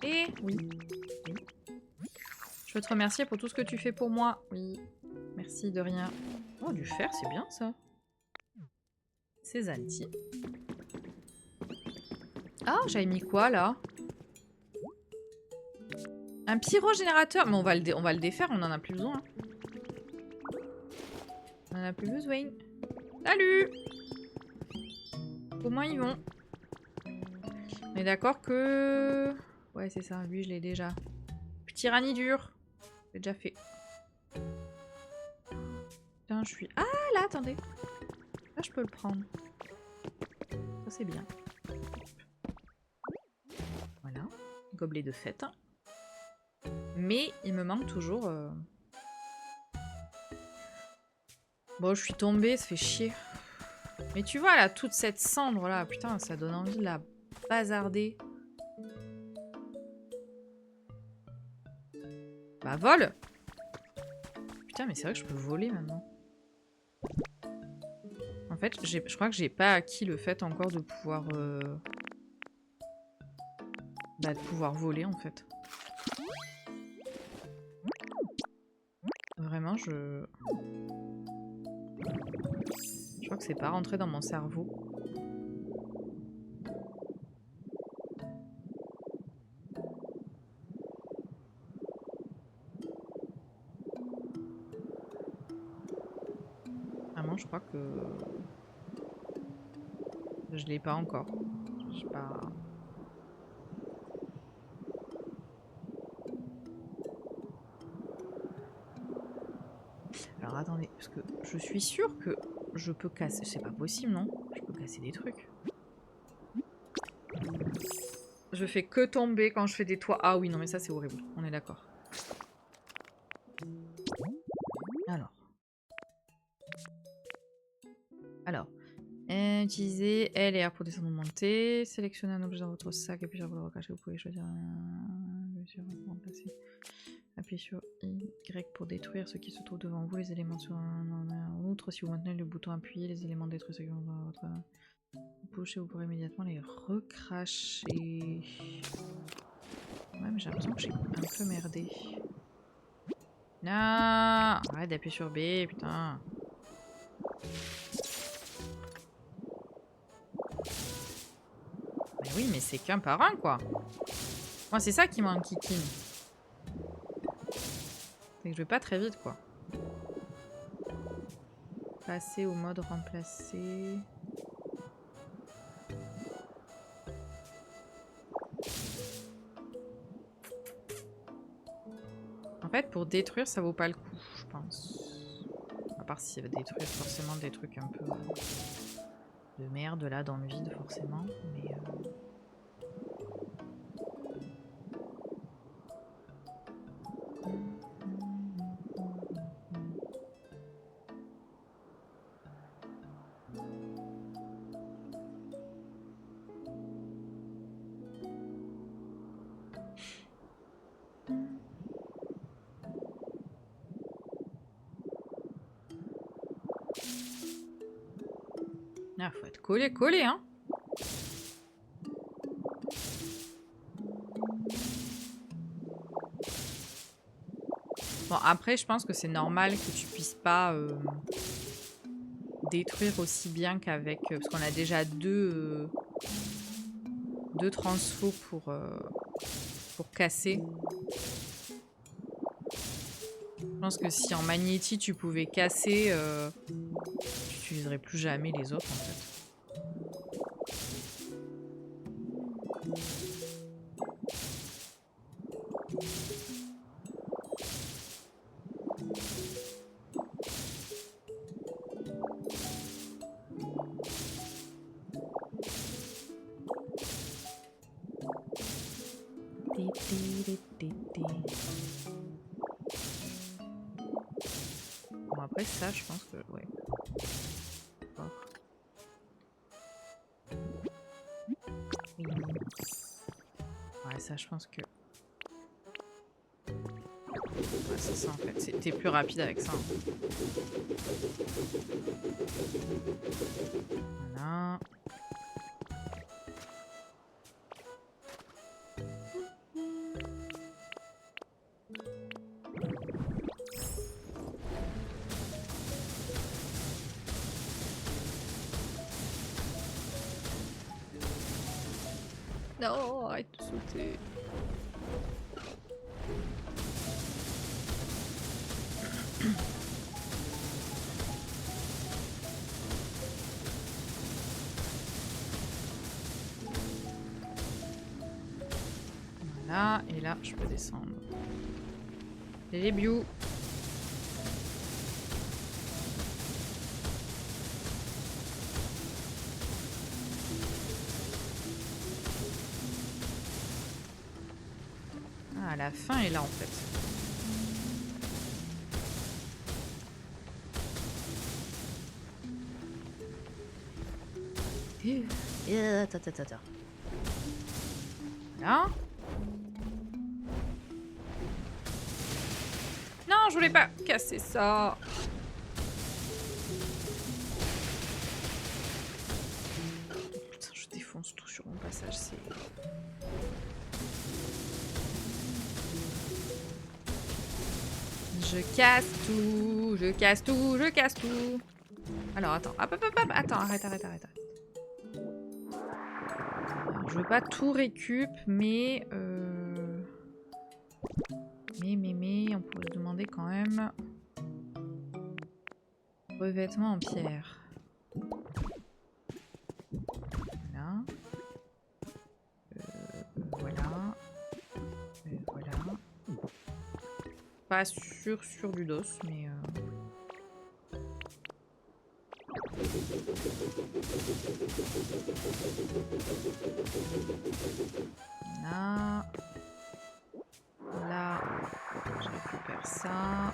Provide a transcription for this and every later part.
Et oui. Oui. Je veux te remercier pour tout ce que tu fais pour moi. Oui. Merci de rien. Oh, du fer, c'est bien ça. C'est Zanti. Ah, j'avais mis quoi là? Un pyrogénérateur. Mais on va le défaire, on en a plus besoin. On en a plus besoin. Salut! Comment ils vont? On est d'accord que... Ouais, c'est ça. Lui, je l'ai déjà. Petit ranidure. J'ai déjà fait. Putain, je suis... Ah, là, attendez. Là, je peux le prendre. Ça, c'est bien. Voilà. Gobelet de fête. Mais il me manque toujours... Bon, je suis tombée, ça fait chier. Mais tu vois, là, toute cette cendre, là, putain, ça donne envie de la bazarder. Bah, vole! Putain, mais c'est vrai que je peux voler, maintenant. En fait, je crois que j'ai pas acquis le fait encore de pouvoir... Bah, de pouvoir voler, en fait. Vraiment, je crois que c'est pas rentré dans mon cerveau. Vraiment, je crois que... Je l'ai pas encore. J'ai pas... Alors, attendez, parce que je suis sûre que je peux casser... C'est pas possible, non? Je peux casser des trucs. Je fais que tomber quand je fais des toits. Ah oui, non, mais ça, c'est horrible. On est d'accord. Alors. Utilisez L et R pour descendre ou monter. Sélectionnez un objet dans votre sac et puis vous le recacher. Vous pouvez choisir un... remplacer. Appuyez sur Y pour détruire ce qui se trouve devant vous. Les éléments sur en outre. Si vous maintenez le bouton appuyé, les éléments détruits ceux qui vont dans votre bouche et vous pourrez immédiatement les recracher. Ouais, mais j'ai l'impression que j'ai un peu merdé. Non! Arrête d'appuyer sur B, putain. Mais oui, mais c'est qu'un par un, quoi. Moi, c'est ça qui m'enquiquine. C'est que je vais pas très vite, quoi. Passer au mode remplacer. En fait, pour détruire, ça vaut pas le coup, je pense. À part s'il va détruire forcément des trucs un peu de merde, là, dans le vide, forcément. Mais... Ah, faut être collé, hein. Bon, après, je pense que c'est normal que tu puisses pas détruire aussi bien qu'avec... parce qu'on a déjà deux transfos pour casser. Je pense que si en Magnéti tu pouvais casser, tu n'utiliserais plus jamais les autres, en fait. Bon, après ça, je pense que... Ouais. Ouais, ça, je pense que... Ouais, c'est ça, en fait. T'es plus rapide avec ça. Hein. Voilà. Non, arrête de sauter. Voilà, et là, je peux descendre. Les biou. Ah, la fin est là en fait. Voilà. Non, je voulais pas casser ça. Putain, je défonce tout sur mon passage, c'est... Je casse tout, je casse tout, je casse tout. Alors attends, hop, hop, hop, hop. Attends, arrête. Alors, je veux pas tout récup, mais on pourrait se demander quand même. Revêtement en pierre. Voilà. Voilà. Voilà. Pas sur du dos, mais... Là. Là. Je récupère ça.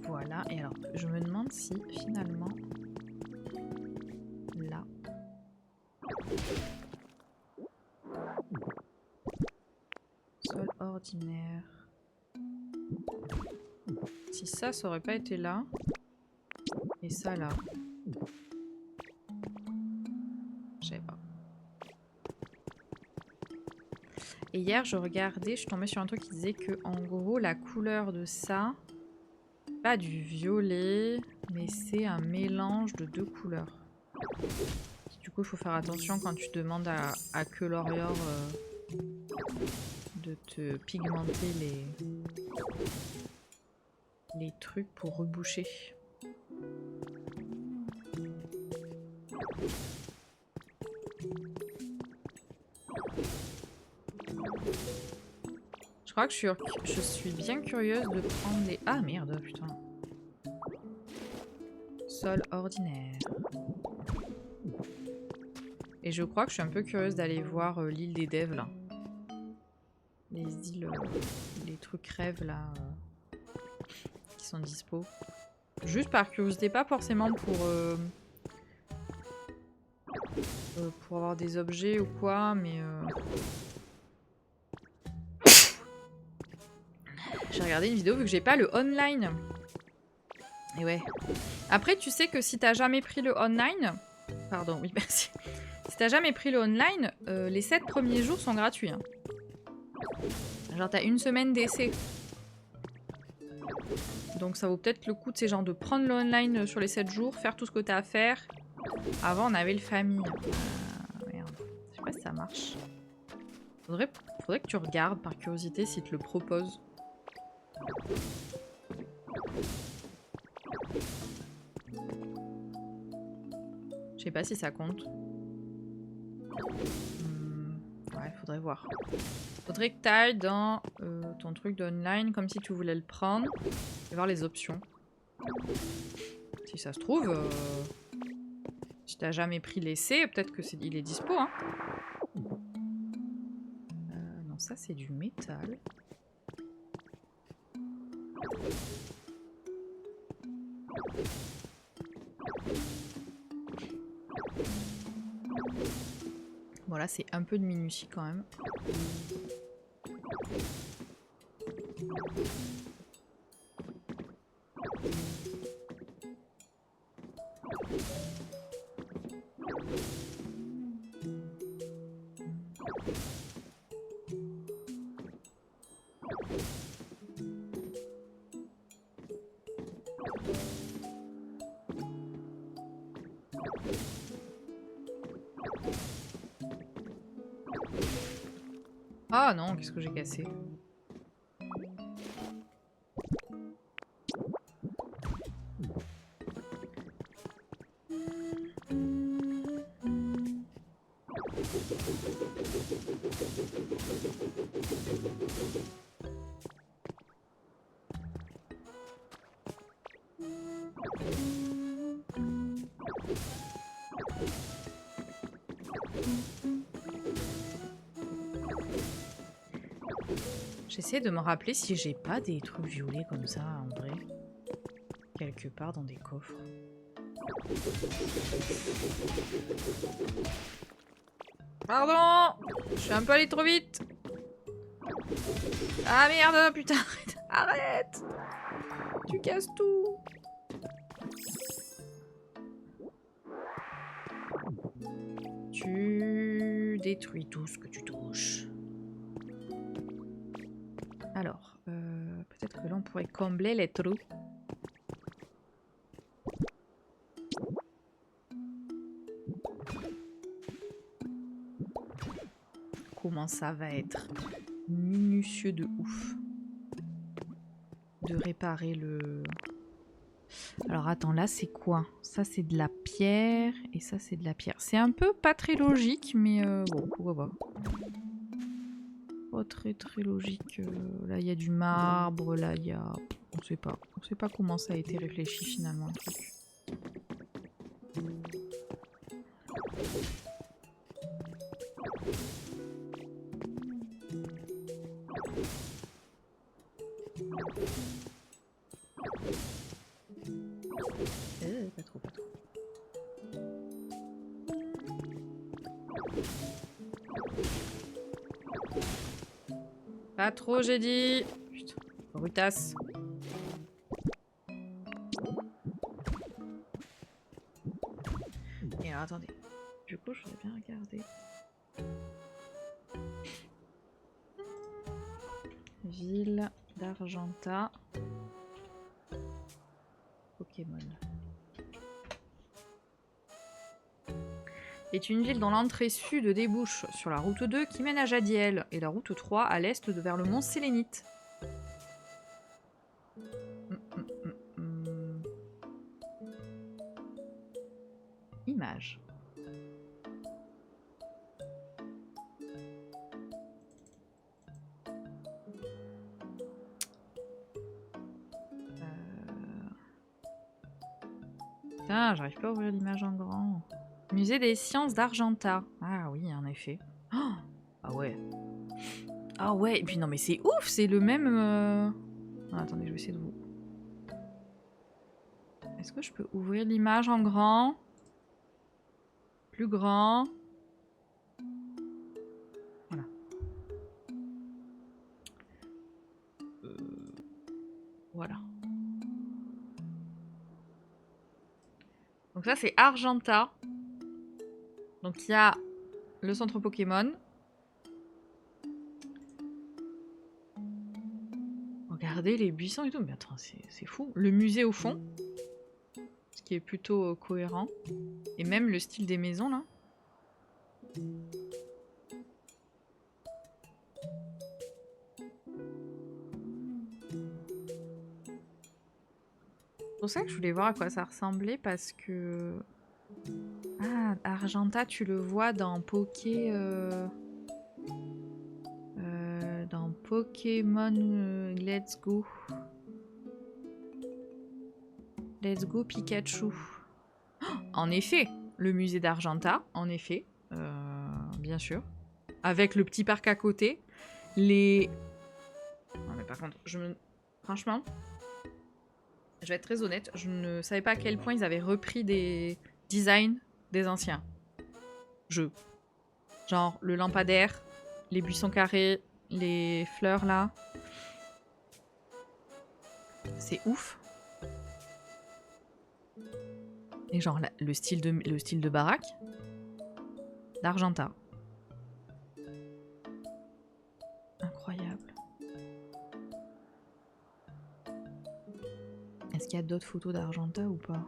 Voilà, et alors je me demande si finalement là sol ordinaire, si ça aurait pas été là et ça là, je sais pas. Et hier je regardais, je suis tombée sur un truc qui disait que en gros la couleur de ça, pas du violet, mais c'est un mélange de deux couleurs. Du coup, il faut faire attention quand tu demandes à Colorior de te pigmenter les trucs pour reboucher. Je crois que je suis bien curieuse de prendre les... Ah merde, putain. Sol ordinaire. Et je crois que je suis un peu curieuse d'aller voir l'île des devs là. Les îles, les trucs rêves là, qui sont dispo. Juste par curiosité, pas forcément pour avoir des objets ou quoi, mais... J'ai regardé une vidéo vu que j'ai pas le online. Et ouais. Après, tu sais que si t'as jamais pris le online... Pardon, oui, merci. Si t'as jamais pris le online, les 7 premiers jours sont gratuits. Hein. Genre, t'as une semaine d'essai. Donc, ça vaut peut-être le coup, tu sais, genre, de prendre le online sur les 7 jours, faire tout ce que t'as à faire. Avant, on avait le famille. Merde. Je sais pas si ça marche. Faudrait que tu regardes par curiosité s'ils te le proposent. Je sais pas si ça compte. Ouais, faudrait voir. Faudrait que t'ailles dans ton truc d'online comme si tu voulais le prendre et voir les options. Si ça se trouve, si t'as jamais pris l'essai, peut-être que il est dispo. Hein. Non, ça c'est du métal. Bon là c'est un peu de minutie quand même. Ah non, qu'est-ce que j'ai cassé? J'essaie de me rappeler si j'ai pas des trucs violets comme ça, en vrai. Quelque part dans des coffres. Pardon! Je suis un peu allé trop vite! Ah merde, putain, arrête! Arrête! Tu casses tout! Tu détruis tout ce que tu touches. Alors, peut-être que là on pourrait combler les trous. Comment ça va être minutieux de ouf de réparer le... Alors attends, là c'est quoi? Ça c'est de la pierre et ça c'est de la pierre. C'est un peu pas très logique, mais bon, pourquoi pas. Pas très logique. Là il y a du marbre, là il y a... On sait pas. On sait pas comment ça a été réfléchi finalement le truc. Pas trop, pas trop. Pas trop, j'ai dit. Putain, brutasse. Et alors, attendez. Du coup, je voudrais bien regarder. Ville d'Argenta. Pokémon. Est une ville dont l'entrée sud débouche sur la route 2 qui mène à Jadiel et la route 3 à l'est vers le mont Sélénite. Image. Putain, j'arrive pas à ouvrir l'image en grand. Musée des sciences d'Argenta. Ah oui, en effet. Oh, ah ouais. Ah ouais, et puis non mais c'est ouf, c'est le même... Ah, attendez, je vais essayer de vous... Est-ce que je peux ouvrir l'image en grand? Plus grand. Voilà. Voilà. Donc ça c'est Argenta. Donc il y a le centre Pokémon. Regardez les buissons et tout. Mais attends, c'est fou. Le musée au fond. Ce qui est plutôt cohérent. Et même le style des maisons là. C'est pour ça que je voulais voir à quoi ça ressemblait parce que... Ah, Argenta, tu le vois dans dans Pokémon Let's Go. Let's Go Pikachu. Oh, en effet, le musée d'Argenta, en effet, bien sûr. Avec le petit parc à côté. Les... Non mais par contre, franchement, je vais être très honnête, je ne savais pas à quel point ils avaient repris des designs des anciens jeux. Genre le lampadaire, les buissons carrés, les fleurs là. C'est ouf. Et genre le style de baraque d'Argenta. Incroyable. Est-ce qu'il y a d'autres photos d'Argenta ou pas?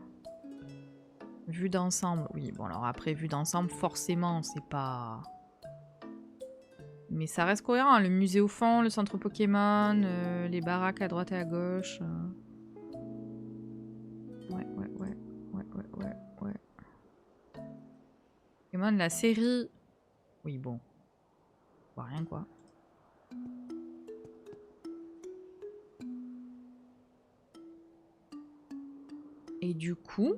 Vue d'ensemble, oui. Bon alors après vue d'ensemble, forcément c'est pas... Mais ça reste cohérent, hein. Le musée au fond, le centre Pokémon, les baraques à droite et à gauche. Ouais. Pokémon, la série... Oui bon. Je vois rien quoi. Et du coup...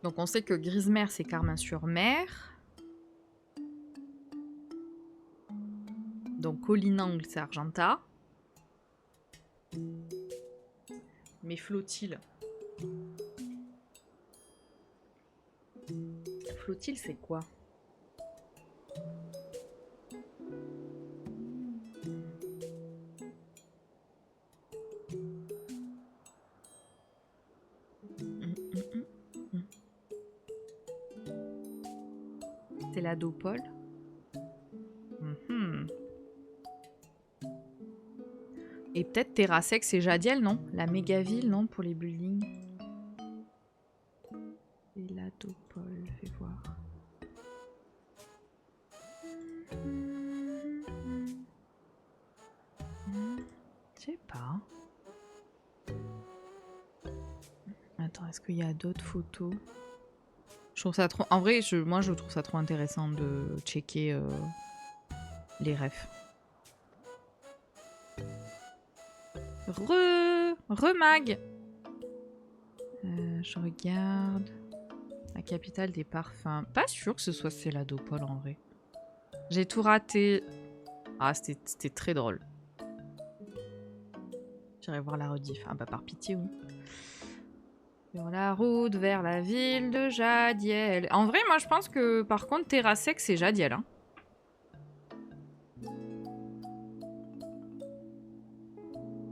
Donc on sait que Grisemer c'est Carmin-sur-Mer. Donc Collinangle c'est Argenta. Mais Flottille... Flottille c'est quoi? C'est la Dopole. Et peut-être Terrassex et Jadiel, non? La méga-ville, non? Pour les buildings. Et la Dopole, fais voir. Je sais pas. Attends, est-ce qu'il y a d'autres photos? Je trouve ça trop... En vrai, moi, je trouve ça trop intéressant de checker les refs. Remag. Je regarde. La capitale des parfums. Pas sûr que ce soit Céladopole en vrai. J'ai tout raté. Ah, c'était très drôle. J'irai voir la rediff. Ah bah par pitié, oui. Sur la route vers la ville de Jadiel. En vrai, moi je pense que par contre Terrassex c'est Jadiel. Hein.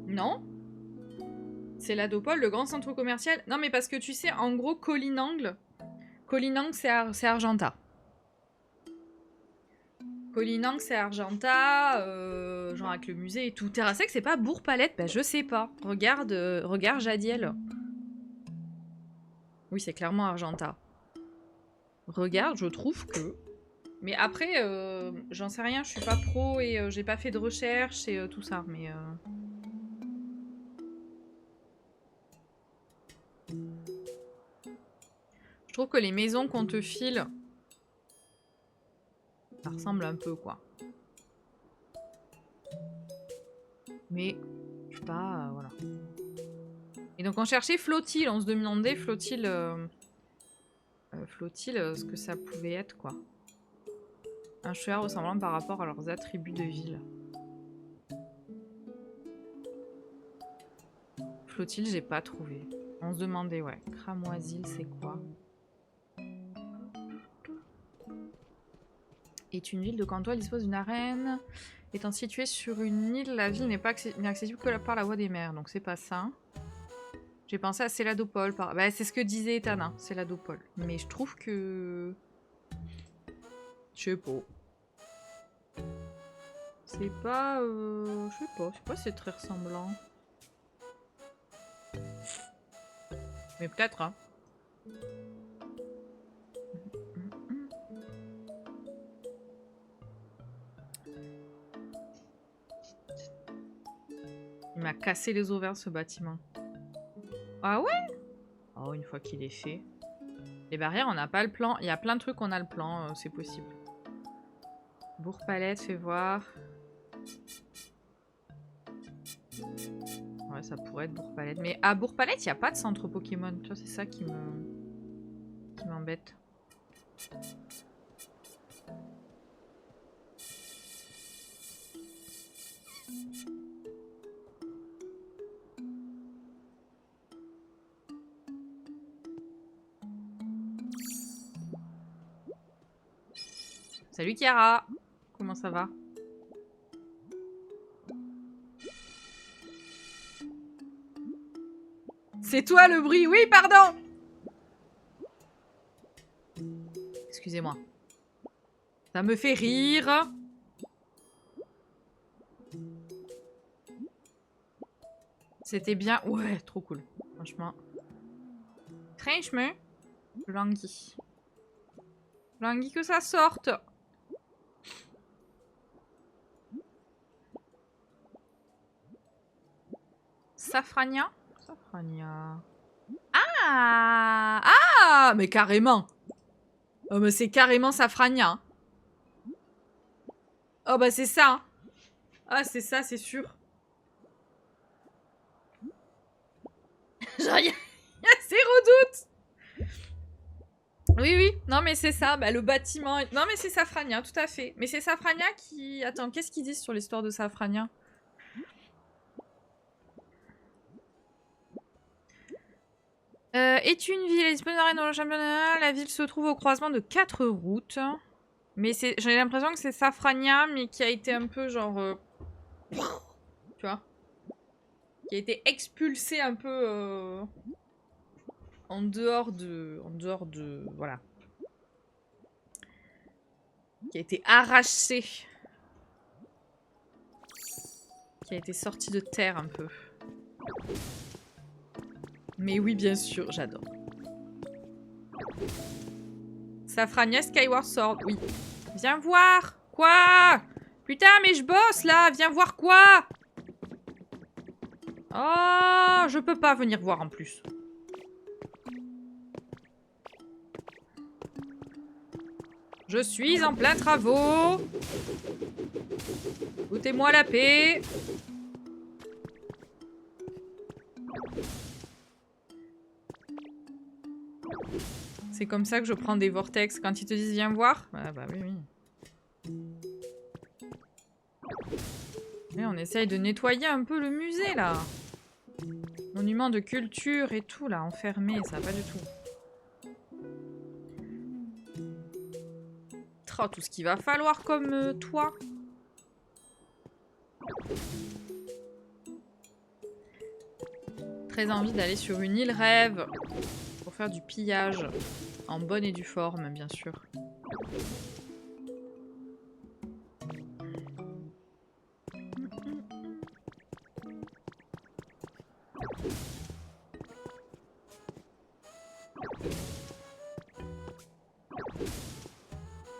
Non? C'est l'Adopole, le grand centre commercial. Non mais parce que tu sais, en gros, Collinangle c'est Argenta. Collinangle c'est Argenta, genre avec le musée et tout. Terrassex c'est pas Bourg-Palette? Bah je sais pas. Regarde Jadiel. Oui, c'est clairement Argenta. Regarde, je trouve que... Mais après, j'en sais rien, je suis pas pro et j'ai pas fait de recherche et tout ça, mais... Je trouve que les maisons qu'on te file, ça ressemble un peu, quoi. Mais, je sais pas, voilà. Et donc on cherchait Flottille, on se demandait Flottille... Flottille, ce que ça pouvait être, quoi. Un choix ressemblant par rapport à leurs attributs de ville. Flottille, j'ai pas trouvé. On se demandait, ouais. Cramoisil, c'est quoi? Est une ville de Cantois, elle dispose d'une arène. Étant située sur une île, la ville n'est pas accessible que par la voie des mers. Donc c'est pas ça. J'ai pensé à Céladopole. Bah, c'est ce que disait Etana, Céladopole. Mais je trouve que... Je sais pas. C'est pas... Je sais pas si c'est très ressemblant. Mais peut-être, hein. Il m'a cassé les ovaires ce bâtiment. Ah ouais? Oh, une fois qu'il est fait. Les barrières, on n'a pas le plan. Il y a plein de trucs, on a le plan, c'est possible. Bourg-Palette, fais voir. Ouais, ça pourrait être Bourg-Palette. Mais à Bourg-Palette, il n'y a pas de centre Pokémon. Tu vois, c'est ça qui m'embête. Salut Chiara. comment ça va? C'est toi le bruit? Oui, pardon! Excusez-moi. Ça me fait rire. C'était bien. Ouais, trop cool. Franchement. Franchement. Languille. Languille que ça sorte. Safrania? Safrania. Ah! Ah! Mais carrément! Oh, mais c'est carrément Safrania. Oh, bah c'est ça. Ah, c'est ça, c'est sûr. Genre, y a zéro doute. Oui, oui. Non, mais c'est ça. Bah, le bâtiment. Non, mais c'est Safrania, tout à fait. Mais c'est Safrania qui... Attends, qu'est-ce qu'ils disent sur l'histoire de Safrania? Est une ville, elle dispose d'arène dans le championnat. La ville se trouve au croisement de 4 routes. Mais j'ai l'impression que c'est Safrania, mais qui a été un peu genre... tu vois? Qui a été expulsé un peu en dehors de... Voilà. Qui a été arraché. Qui a été sorti de terre un peu. Mais oui, bien sûr, j'adore. Safrania Skyward Sword, oui. Viens voir. Quoi? Putain, mais je bosse là. Viens voir quoi? Oh, je peux pas venir voir en plus. Je suis en plein travaux. Foutez-moi la paix. C'est comme ça que je prends des vortex quand ils te disent viens voir. Ah bah oui, oui. Et on essaye de nettoyer un peu le musée là. Monument de culture et tout là, enfermé, ça va pas du tout. Oh, tout ce qu'il va falloir comme toit. Très envie d'aller sur une île rêve pour faire du pillage en bonne et due forme, bien sûr.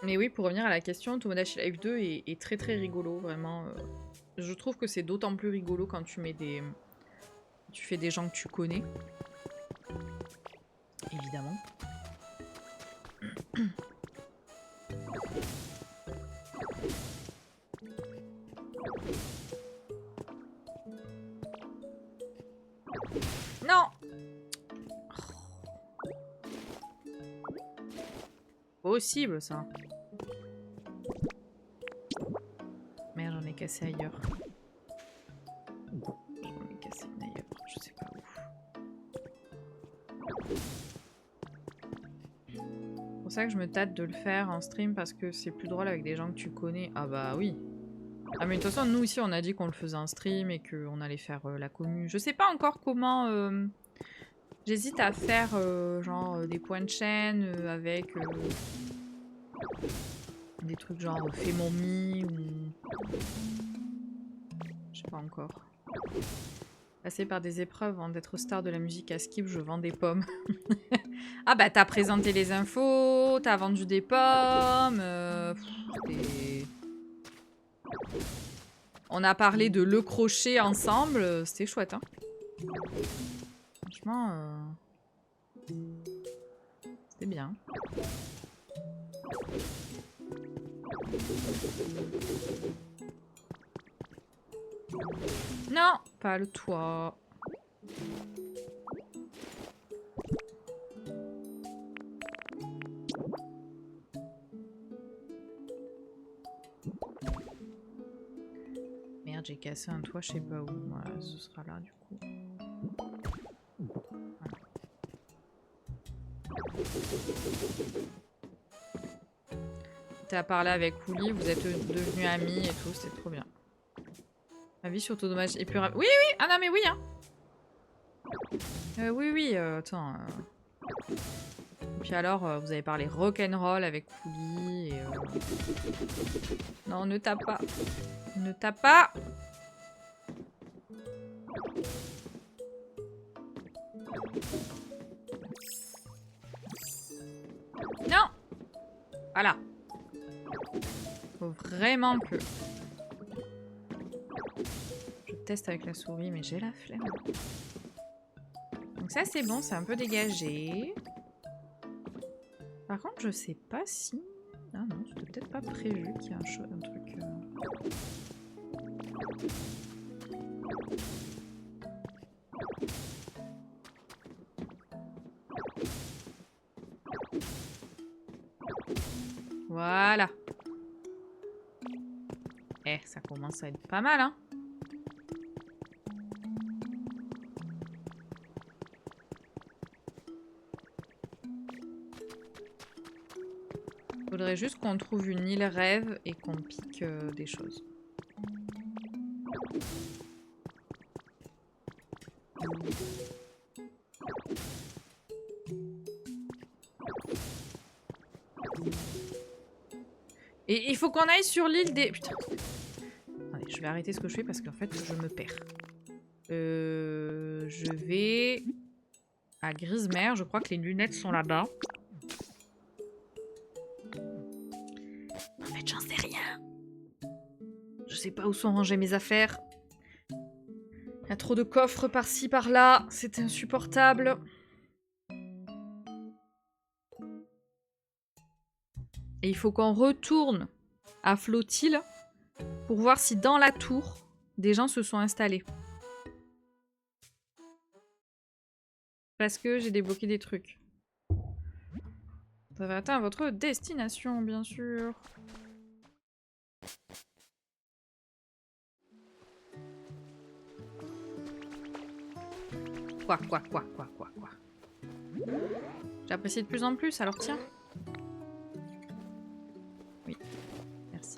Mais oui, pour revenir à la question, Tomodachi Life 2 est très très rigolo, vraiment. Je trouve que c'est d'autant plus rigolo quand tu mets des... Tu fais des gens que tu connais. Évidemment. Non! Possible, ça. Merde, j'en ai cassé ailleurs. J'en ai cassé une ailleurs, je sais pas où. C'est pour ça que je me tâte de le faire en stream, parce que c'est plus drôle avec des gens que tu connais. Ah bah oui. Ah mais de toute façon, nous ici, on a dit qu'on le faisait en stream et qu'on allait faire la commu. Je sais pas encore comment... J'hésite à faire genre des points de chaîne avec des trucs genre fais mon mi ou... Je sais pas encore. Passer par des épreuves avant d'être star de la musique à Skip, je vends des pommes. Ah bah t'as présenté les infos, t'as vendu des pommes. On a parlé de Le Crochet ensemble, c'était chouette hein. Franchement, c'était bien. Non, pas le toit. Merde, j'ai cassé un toit, je sais pas où. Voilà, ce sera là du coup. Voilà. T'as parlé avec Ouli, vous êtes devenus amis et tout, c'était trop bien. Ma vie sur autodommage est plus rapide. Oui, oui! Ah non, mais oui, hein! Oui, oui, attends. Puis alors, vous avez parlé rock'n'roll avec Ouli et... Non, ne tape pas. Ne tape pas! Non! Voilà. Faut vraiment que... Je teste avec la souris, mais j'ai la flemme. Donc ça, c'est bon, c'est un peu dégagé. Par contre, je sais pas si... Ah non, c'était peut-être pas prévu qu'il y ait un truc... Voilà. Eh, ça commence à être pas mal, hein. Faudrait juste qu'on trouve une île rêve et qu'on pique des choses. Et il faut qu'on aille sur l'île des... Putain. Attendez, je vais arrêter ce que je fais parce qu'en fait, je me perds. Je vais... à Grisemer, je crois que les lunettes sont là-bas. En fait, j'en sais rien. Je sais pas où sont rangées mes affaires. Il y a trop de coffres par-ci, par-là. C'est insupportable. Et il faut qu'on retourne à Flottille pour voir si dans la tour, des gens se sont installés. Parce que j'ai débloqué des trucs. Vous avez atteint votre destination, bien sûr. Quoi. J'apprécie de plus en plus, alors tiens. Oui, merci.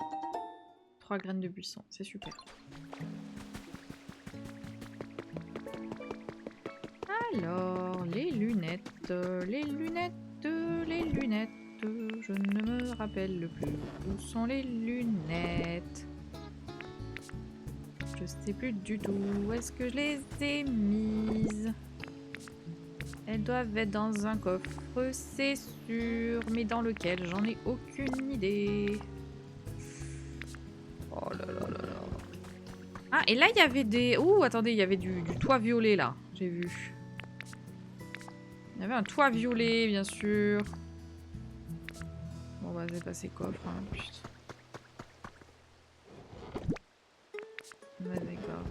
3 graines de buisson, c'est super. Alors, les lunettes, je ne me rappelle plus. Où sont les lunettes? Je sais plus du tout où est-ce que je les ai mises. Elles doivent être dans un coffre, c'est sûr, mais dans lequel, j'en ai aucune idée. Oh là là là là. Ah, et là, il y avait des... Ouh, attendez, il y avait du toit violet, là. J'ai vu. Il y avait un toit violet, bien sûr. Bon, bah, c'est passé coffre, hein, putain. Ouais, d'accord.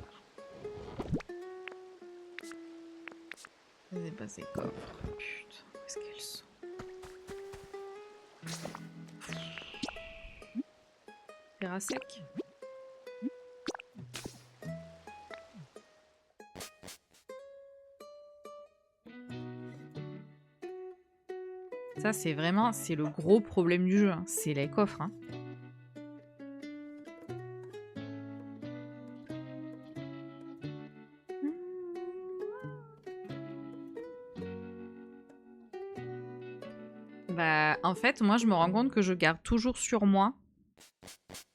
C'est passé coffre. Putain, où est-ce qu'elles sont? Fer à sec. Ça, c'est vraiment... C'est le gros problème du jeu. Hein. C'est les coffres. Hein. Bah, en fait, moi, je me rends compte que je garde toujours sur moi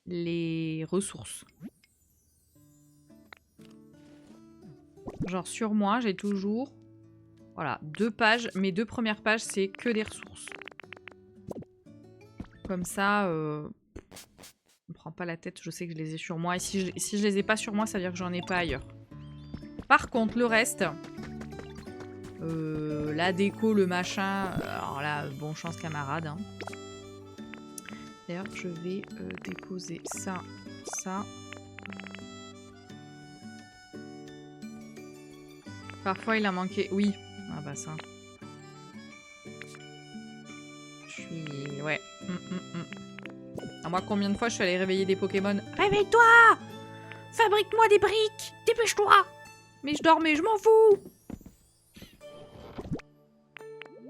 les ressources. Genre, sur moi, j'ai toujours... Voilà, 2 pages. Mes 2 premières pages, c'est que des ressources. Comme ça, on me prend pas la tête, je sais que je les ai sur moi. Et si je les ai pas sur moi, ça veut dire que j'en ai pas ailleurs. Par contre, le reste... la déco, le machin... alors là, bon chance camarade. Hein. D'ailleurs, je vais déposer ça, ça. Parfois, il a manqué... Oui. Ah bah ça. Je suis... Ouais. À moi, combien de fois je suis allée réveiller des Pokémon? Réveille-toi! Fabrique-moi des briques! Dépêche-toi! Mais je dormais, je m'en fous!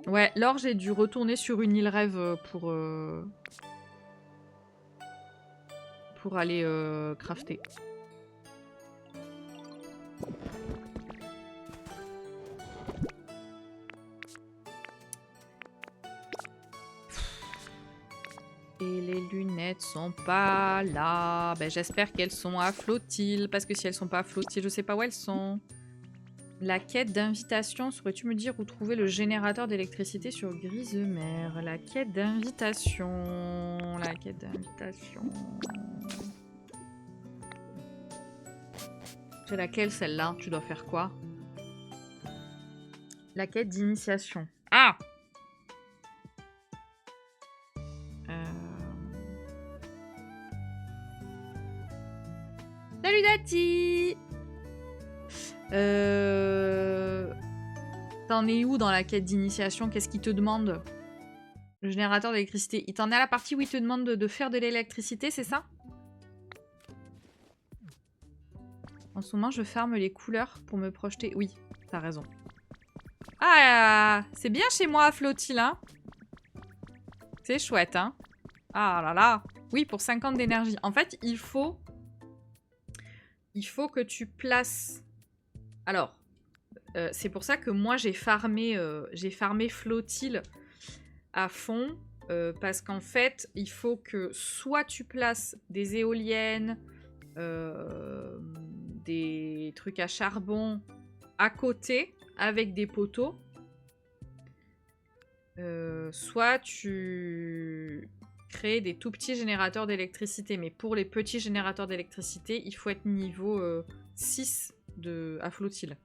Ouais, Laure, j'ai dû retourner sur une île rêve pour... pour aller crafter. Et les lunettes sont pas là. Ben, j'espère qu'elles sont à Flottille. Parce que si elles sont pas à Flottille, je sais pas où elles sont. La quête d'invitation, saurais-tu me dire où trouver le générateur d'électricité sur Grisemer? La quête d'invitation. La quête d'invitation. C'est laquelle celle-là? Tu dois faire quoi? La quête d'initiation. Ah! Salut Dati! T'en es où dans la quête d'initiation? Qu'est-ce qu'il te demande? Le générateur d'électricité. Il t'en est à la partie où il te demande de faire de l'électricité, c'est ça? En ce moment, je farme les couleurs pour me projeter. Oui, t'as raison. Ah, c'est bien chez moi à Flottille, hein? C'est chouette, hein? Ah là là. Oui, pour 50 d'énergie. En fait, il faut que tu places... Alors, c'est pour ça que moi, j'ai farmé Flottille à fond. Parce qu'en fait, il faut que soit tu places des éoliennes, des trucs à charbon à côté, avec des poteaux. Soit tu crées des tout petits générateurs d'électricité. Mais pour les petits générateurs d'électricité, il faut être niveau 6 à Flottille.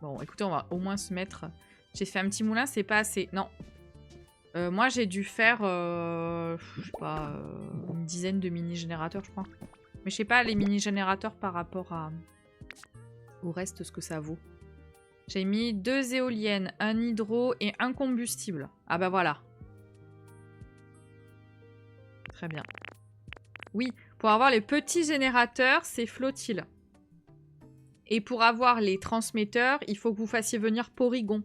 Bon, écoutez, on va au moins se mettre... J'ai fait un petit moulin, c'est pas assez. Non. Moi, j'ai dû faire, je sais pas, une dizaine de mini-générateurs, je crois. Mais je sais pas, les mini-générateurs par rapport au reste, ce que ça vaut. J'ai mis 2 éoliennes, un hydro et un combustible. Ah bah voilà. Très bien. Oui, pour avoir les petits générateurs, c'est Flottille. Et pour avoir les transmetteurs, il faut que vous fassiez venir Porygon.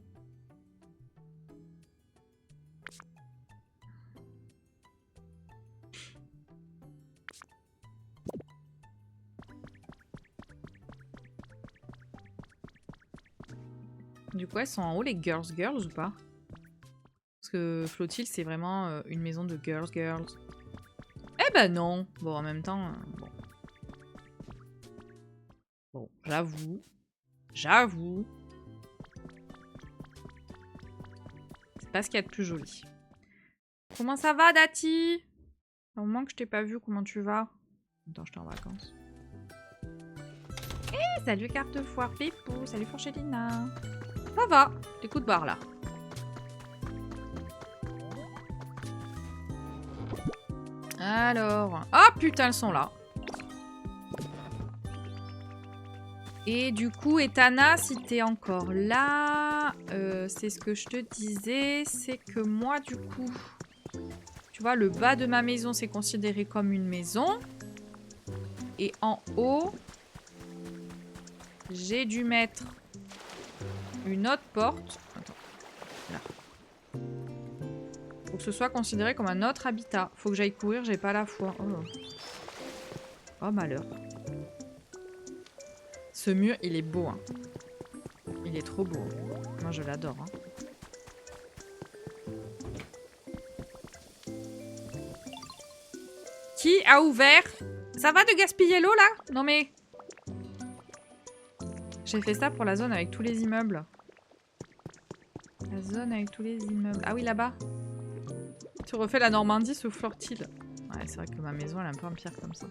Du coup, elles sont en haut, les girls ou pas? Parce que Flottille, c'est vraiment une maison de girls. Eh ben non. Bon, en même temps, bon. Bon, j'avoue. C'est pas ce qu'il y a de plus joli. Comment ça va, Dati? Au moment que je t'ai pas vu, comment tu vas? Attends, j'étais en vacances. Eh, salut carte foire Pépou, salut Forchelina. Ça va, des coups de barre là. Alors... Ah putain, elles sont là. Et du coup, Etana, si t'es encore là, c'est ce que je te disais, c'est que moi, du coup, tu vois, le bas de ma maison, c'est considéré comme une maison. Et en haut, j'ai dû mettre une autre porte. Attends, là. Pour que ce soit considéré comme un autre habitat. Faut que j'aille courir, j'ai pas la foi. Oh malheur. Ce mur, il est beau. Hein. Il est trop beau. Moi, je l'adore. Hein. Qui a ouvert? Ça va de gaspiller l'eau, là? Non, mais... J'ai fait ça pour la zone avec tous les immeubles. La zone avec tous les immeubles. Ah oui, là-bas. Tu refais la Normandie sous Flottille. Ouais, c'est vrai que ma maison, elle est un peu en pierre comme ça.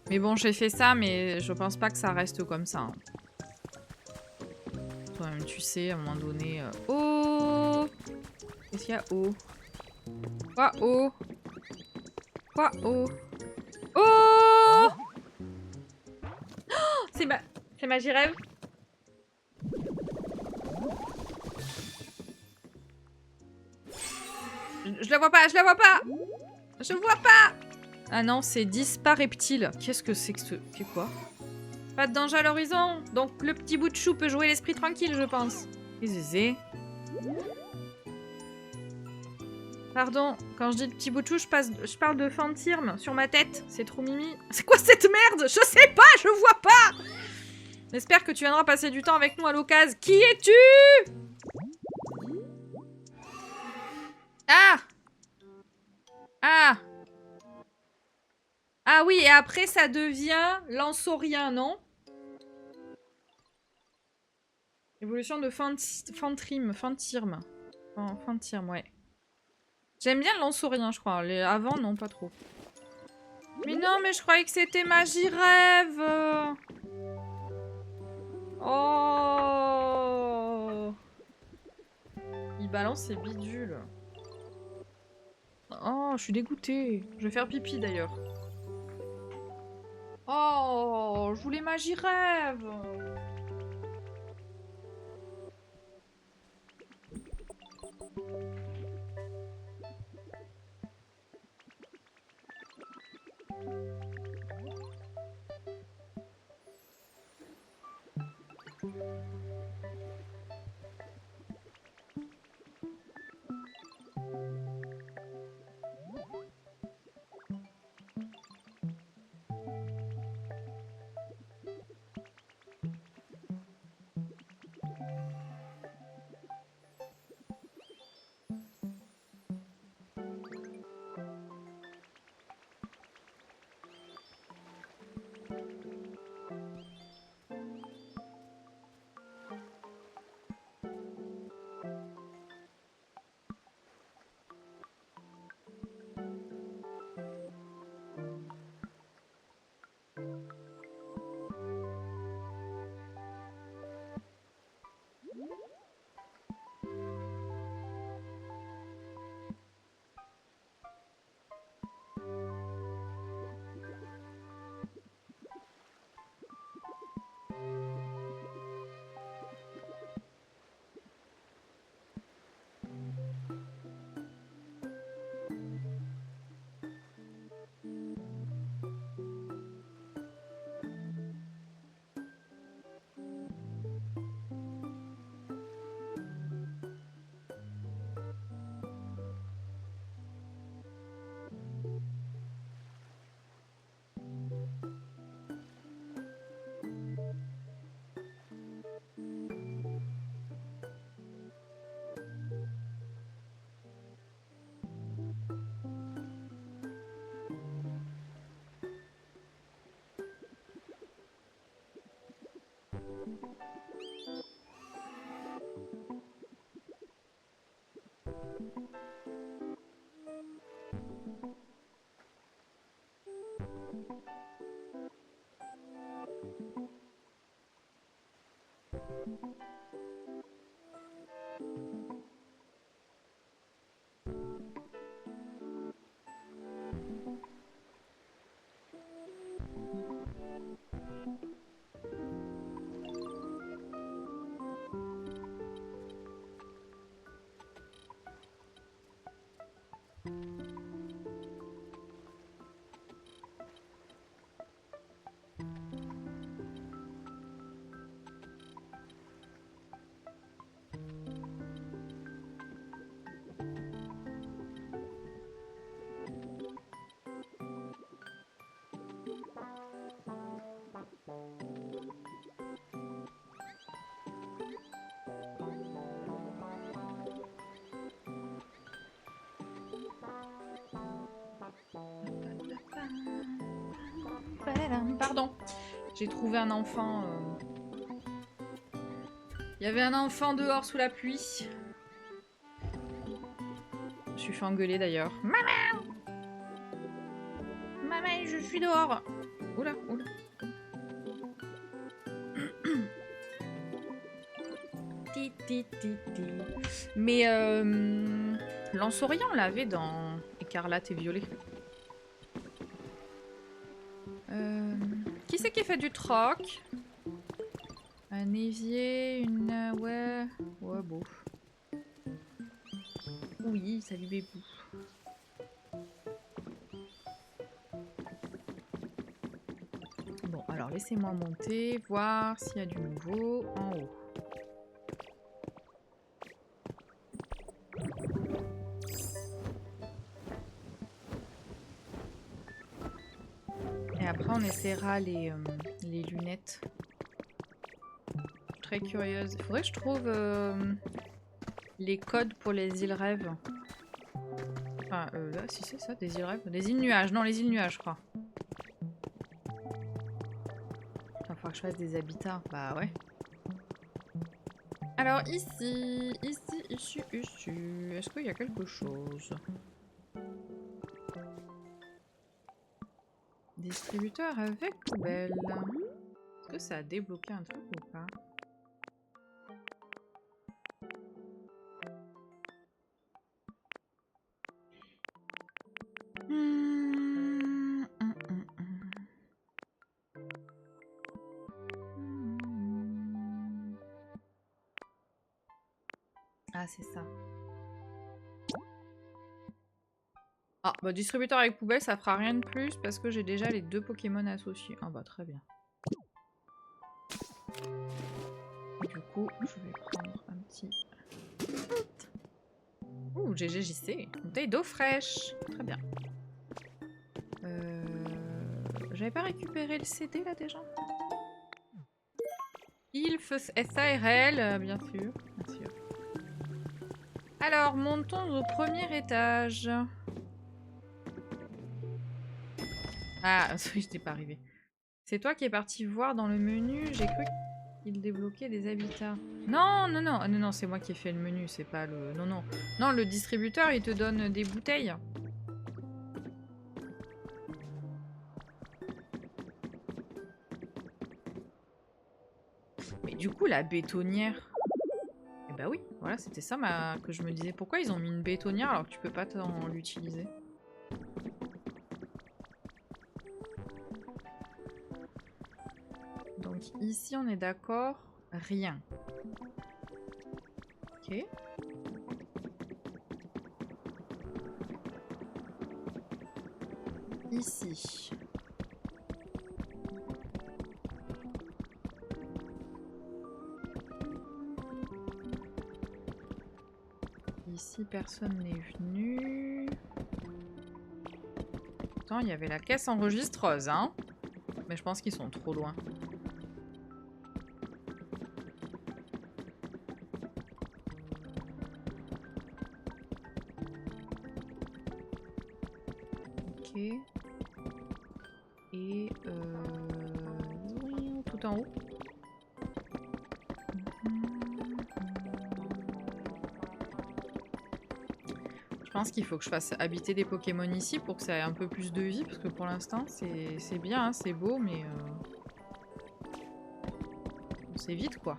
Mais bon, j'ai fait ça, mais je pense pas que ça reste comme ça. Hein. Toi-même, tu sais, à un moment donné... Oh! Qu'est-ce qu'il y a? Oh! Quoi? Oh! Quoi? Oh! Oh! Oh, c'est ma girève. Je la vois pas, je la vois pas! Je vois pas! Ah non, c'est Dispa Reptile. Qu'est-ce que c'est que ce... C'est quoi? Pas de danger à l'horizon. Donc le petit bout de chou peut jouer l'esprit tranquille, je pense. Qu'est-ce que c'est? Pardon, quand je dis le petit bout de chou, je parle de Fantirme sur ma tête. C'est trop mimi. C'est quoi cette merde? Je sais pas, je vois pas. J'espère que tu viendras passer du temps avec nous à l'occasion. Qui es-tu? Ah! Ah! Ah oui, et après ça devient Lansaurien, non? Évolution de Fantirme. Fantirme, ouais. J'aime bien Lansaurien, je crois. Les avant, non, pas trop. Mais non, mais je croyais que c'était Magie Rêve. Oh! Il balance ses bidules. Oh, je suis dégoûtée. Je vais faire pipi d'ailleurs. Oh, je voulais Magie Rêve. Pardon. J'ai trouvé un enfant. Il y avait un enfant dehors sous la pluie. Je me suis fait engueuler d'ailleurs. Maman! Maman, je suis dehors. Oula, oula. Mais Lansaurien, on l'avait dans Écarlate et Violet. Qui c'est qui fait du troc? Un évier, une... ouais... Ouais, bon. Oui, salut bébou. Bon, alors laissez-moi monter, voir s'il y a du nouveau en haut. Et après, on essaiera les lunettes. Je suis très curieuse. Il faudrait que je trouve les codes pour les îles rêves. Enfin, là, si c'est ça, des îles rêves. Des îles nuages. Non, les îles nuages, je crois. Il va falloir que je fasse des habitats. Bah ouais. Alors ici. Est-ce qu'il y a quelque chose? Distributeur avec poubelle. Est-ce que ça a débloqué un truc ou pas? Ah, c'est ça. Ah, bah distributeur avec poubelle, ça fera rien de plus parce que j'ai déjà les 2 Pokémon associés. Ah bah très bien. Du coup, je vais prendre un petit... Ouh, GGJC. Une bouteille d'eau fraîche. Très bien. J'avais pas récupéré le CD là déjà? ILF SARL, bien sûr. Bien sûr. Alors, montons au premier étage. Ah, oui, je n'étais pas arrivée. C'est toi qui es parti voir dans le menu. J'ai cru qu'il débloquait des habitats. Non, non, non. Non, non, c'est moi qui ai fait le menu. C'est pas le... Non, non. Non, le distributeur, il te donne des bouteilles. Mais du coup, la bétonnière... Eh bah oui, voilà, c'était ça que je me disais. Pourquoi ils ont mis une bétonnière alors que tu peux pas l'utiliser? Donc ici, on est d'accord. Rien. Ok. Ici. Ici, personne n'est venu. Pourtant, il y avait la caisse enregistreuse, hein. Mais je pense qu'ils sont trop loin. Ok. Et tout en haut. Je pense qu'il faut que je fasse habiter des Pokémon ici pour que ça ait un peu plus de vie, parce que pour l'instant c'est bien, hein, c'est beau, mais c'est vite quoi.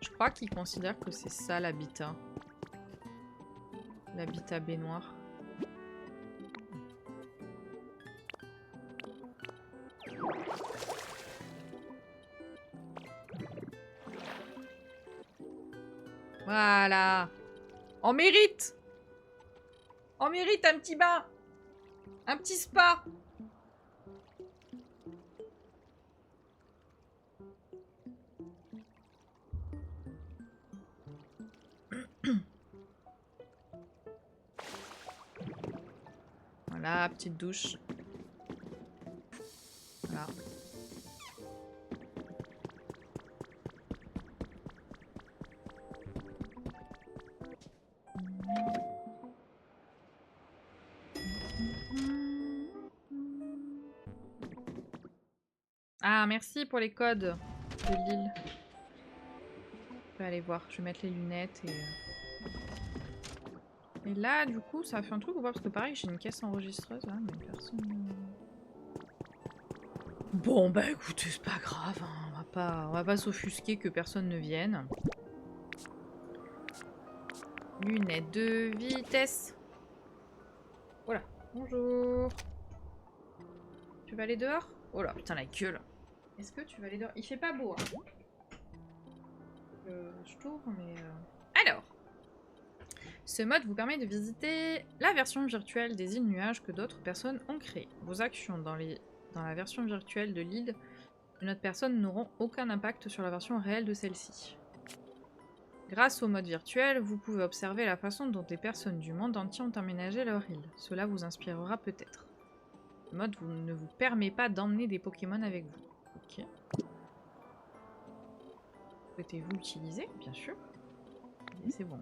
Je crois qu'ils considèrent que c'est ça l'habitat. L'habitat baignoire. Voilà. On mérite. On mérite un petit bain. Un petit spa. Voilà, petite douche. Voilà. Ah, merci pour les codes de l'île. Je vais aller voir. Je vais mettre les lunettes et... Et là, du coup, ça a fait un truc ou pas? Parce que pareil, j'ai une caisse enregistreuse là, mais personne... Bon, bah écoutez, c'est pas grave. Hein. On va pas s'offusquer que personne ne vienne. Lunettes de vitesse. Voilà. Bonjour. Tu vas aller dehors? Oh là, putain, la gueule. Est-ce que tu vas aller dehors? Il fait pas beau, hein. Je tourne, mais... Alors. Ce mode vous permet de visiter la version virtuelle des îles nuages que d'autres personnes ont créées. Vos actions dans la version virtuelle de l'île de notre personne n'auront aucun impact sur la version réelle de celle-ci. Grâce au mode virtuel, vous pouvez observer la façon dont des personnes du monde entier ont aménagé leur île. Cela vous inspirera peut-être. Le mode ne vous permet pas d'emmener des Pokémon avec vous. Ok. Souhaitez-vous l'utiliser? Bien sûr. C'est bon.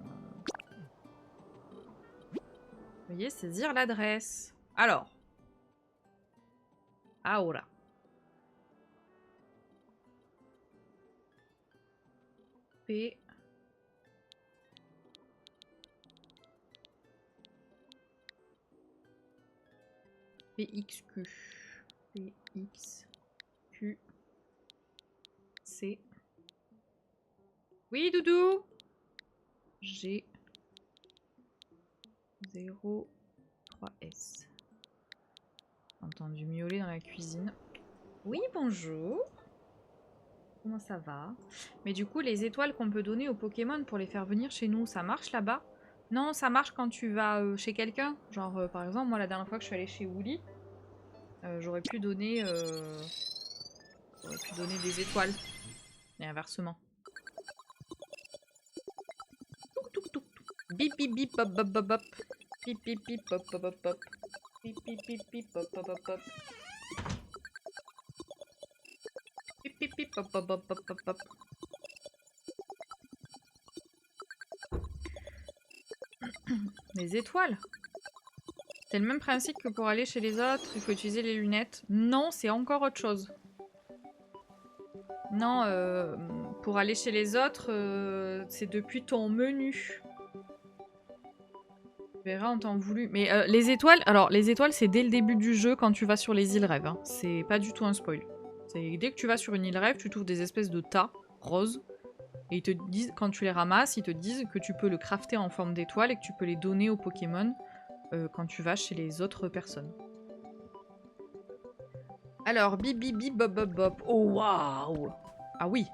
Veuillez saisir l'adresse. Alors. Ahora. P. PXQ. PXQ. C. Oui, Doudou. G. 03S. Entendu miauler dans la cuisine. Oui, bonjour. Comment ça va? Mais du coup, les étoiles qu'on peut donner aux Pokémon pour les faire venir chez nous, ça marche là-bas? Non, ça marche quand tu vas chez quelqu'un. Genre, par exemple, moi, la dernière fois que je suis allée chez Woolly, j'aurais pu donner des étoiles. Et inversement. Touk, touk, touk, touk. Bip, bip, bip, bop, bop, bop, bop. Bip, bip, bip, bop, bop, bop, bop. Bip, bip, bip, bip, bop, bop, bop, bop. Bip, bip, bip, bop, bop, bop, bop, bop, bop. Les étoiles. C'est le même principe que pour aller chez les autres, il faut utiliser les lunettes. Non, c'est encore autre chose. Non, pour aller chez les autres, c'est depuis ton menu. Tu verras en temps voulu. Mais les étoiles, alors les étoiles, c'est dès le début du jeu quand tu vas sur les îles rêves. Hein. C'est pas du tout un spoil. Dès que tu vas sur une île rêve, tu trouves des espèces de tas roses. Et ils te disent, quand tu les ramasses, ils te disent que tu peux le crafter en forme d'étoile et que tu peux les donner aux Pokémon quand tu vas chez les autres personnes. Alors, bip bip bip bop bop bop. Oh waouh! Ah oui!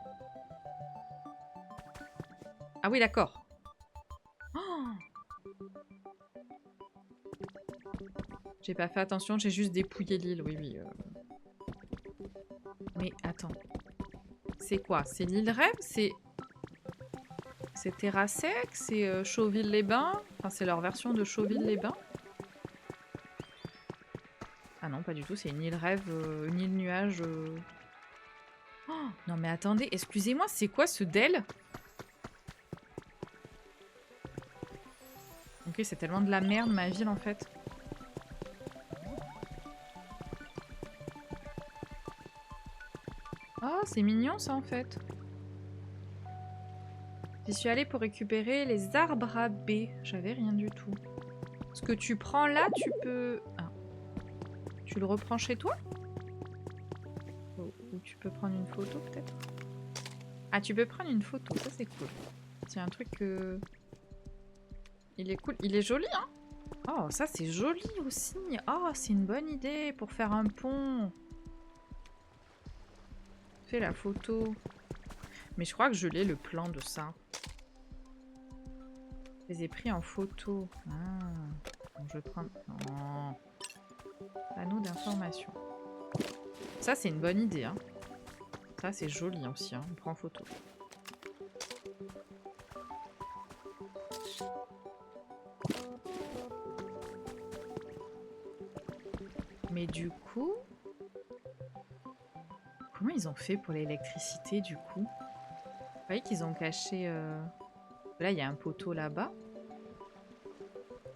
Ah oui, d'accord. Oh, j'ai pas fait attention, j'ai juste dépouillé l'île, oui, oui. Mais attends. C'est quoi? C'est l'île rêve? C'est Terrasec? C'est Chauville-les-Bains? Enfin, c'est leur version de Chauville-les-Bains? Ah non, pas du tout, c'est une île rêve, une île nuage. Oh, non mais attendez, excusez-moi, c'est quoi ce Dell? Ok, c'est tellement de la merde ma ville en fait. Oh, c'est mignon ça en fait. J'y suis allée pour récupérer les arbres à baies. J'avais rien du tout. Ce que tu prends là, tu peux... Ah. Tu le reprends chez toi? Ou tu peux prendre une photo peut-être? Ah, tu peux prendre une photo, ça c'est cool. C'est un truc que... Il est cool. Il est joli, hein? Oh, ça c'est joli aussi. Oh, c'est une bonne idée pour faire un pont. Fais la photo. Mais je crois que je l'ai le plan de ça. Je les ai pris en photo. Ah. Donc je vais prendre... Oh. Panneau d'information. Ça c'est une bonne idée, hein. Ça c'est joli aussi, hein. On prend en photo. Mais du coup... Comment ils ont fait pour l'électricité du coup? Vous voyez qu'ils ont caché... Là il y a un poteau là-bas.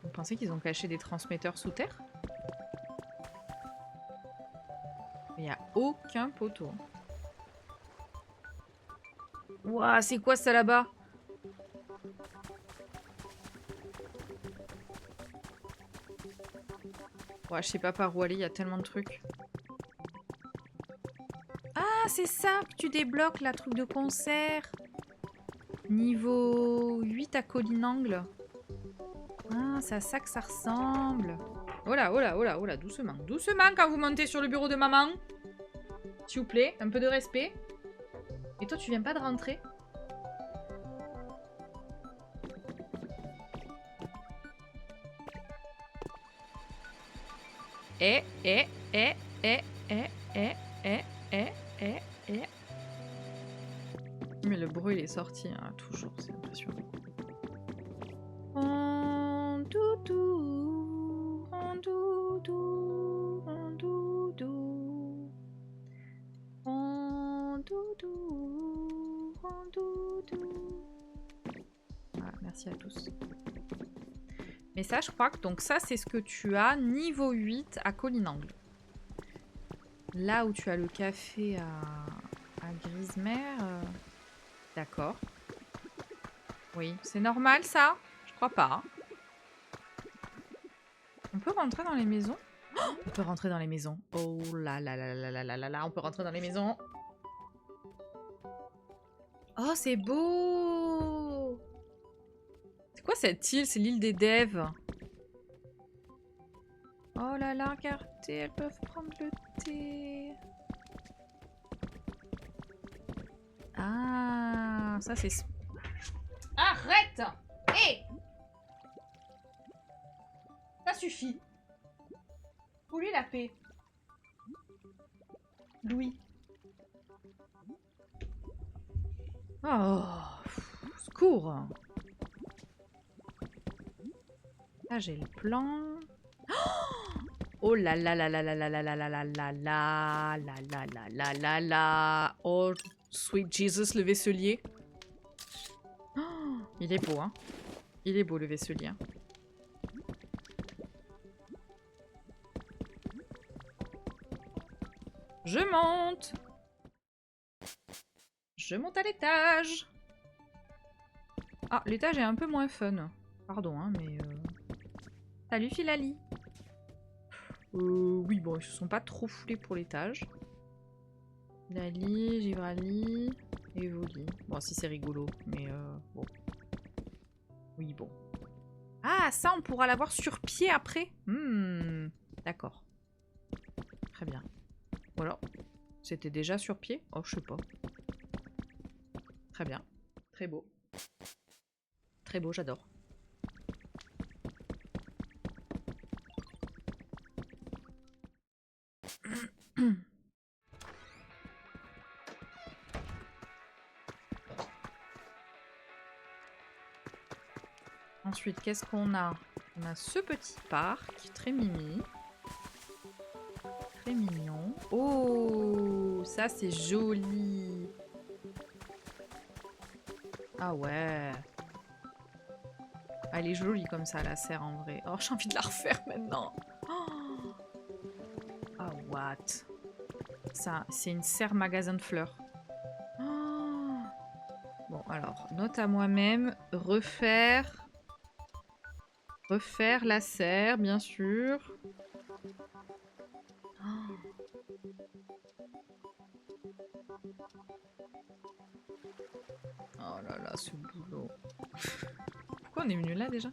Vous pensez qu'ils ont caché des transmetteurs sous terre? Il n'y a aucun poteau. Ouah, c'est quoi ça là-bas? Ouais, je sais pas par où aller, il y a tellement de trucs. Ah, c'est ça que tu débloques, la truc de concert. Niveau 8 à Collinangle. Ah, c'est à ça que ça ressemble. Oh là, oh là, oh là, oh là, doucement. Doucement quand vous montez sur le bureau de maman. S'il vous plaît, un peu de respect. Et toi, tu viens pas de rentrer? Mais le bruit il est sorti, hein, toujours, c'est impressionnant. En doudou, en doudou, en doudou. En doudou, en doudou. Voilà, merci à tous. Mais ça, je crois que donc ça, c'est ce que tu as niveau 8 à Collinangle. Là où tu as le café à Grisemer. D'accord. Oui, c'est normal ça? Je crois pas. On peut rentrer dans les maisons? Oh, on peut rentrer dans les maisons. Oh là là là là là là là là, on peut rentrer dans les maisons. Oh, c'est beau! C'est quoi cette île? C'est l'île des devs. Oh là là, regardez, elles peuvent prendre le thé. Ah, ça c'est... Arrête! Hé! Ça suffit. Foulez la paix. Louis. Oh, secours. Là j'ai le plan. Oh là là là là là là là là là là là là là là là là là là. Oh, sweet Jesus, le vaisselier. Oh, il est beau, hein. Il est beau, le vaisselier. Je monte. Je monte à l'étage. Ah, l'étage est un peu moins fun. Pardon, hein, mais... Salut, Philali. Oui, bon, ils se sont pas trop foulés pour l'étage. Lali, Givrali, Evoli. Bon, si c'est rigolo, mais bon. Oui, bon. Ah, ça, on pourra l'avoir sur pied après. D'accord. Très bien. Voilà. C'était déjà sur pied? Oh, je sais pas. Très bien. Très beau. Très beau, j'adore. Ensuite, qu'est-ce qu'on a? On a ce petit parc, très mimi. Très mignon. Oh, ça c'est joli. Ah ouais. Elle est jolie comme ça, la serre en vrai. Oh, j'ai envie de la refaire maintenant. Oh. Ah, what? Ça, c'est une serre magasin de fleurs. Oh. Bon, alors, note à moi-même. Refaire la serre, bien sûr. Oh. Oh là là, ce boulot. Pourquoi on est venu là déjà?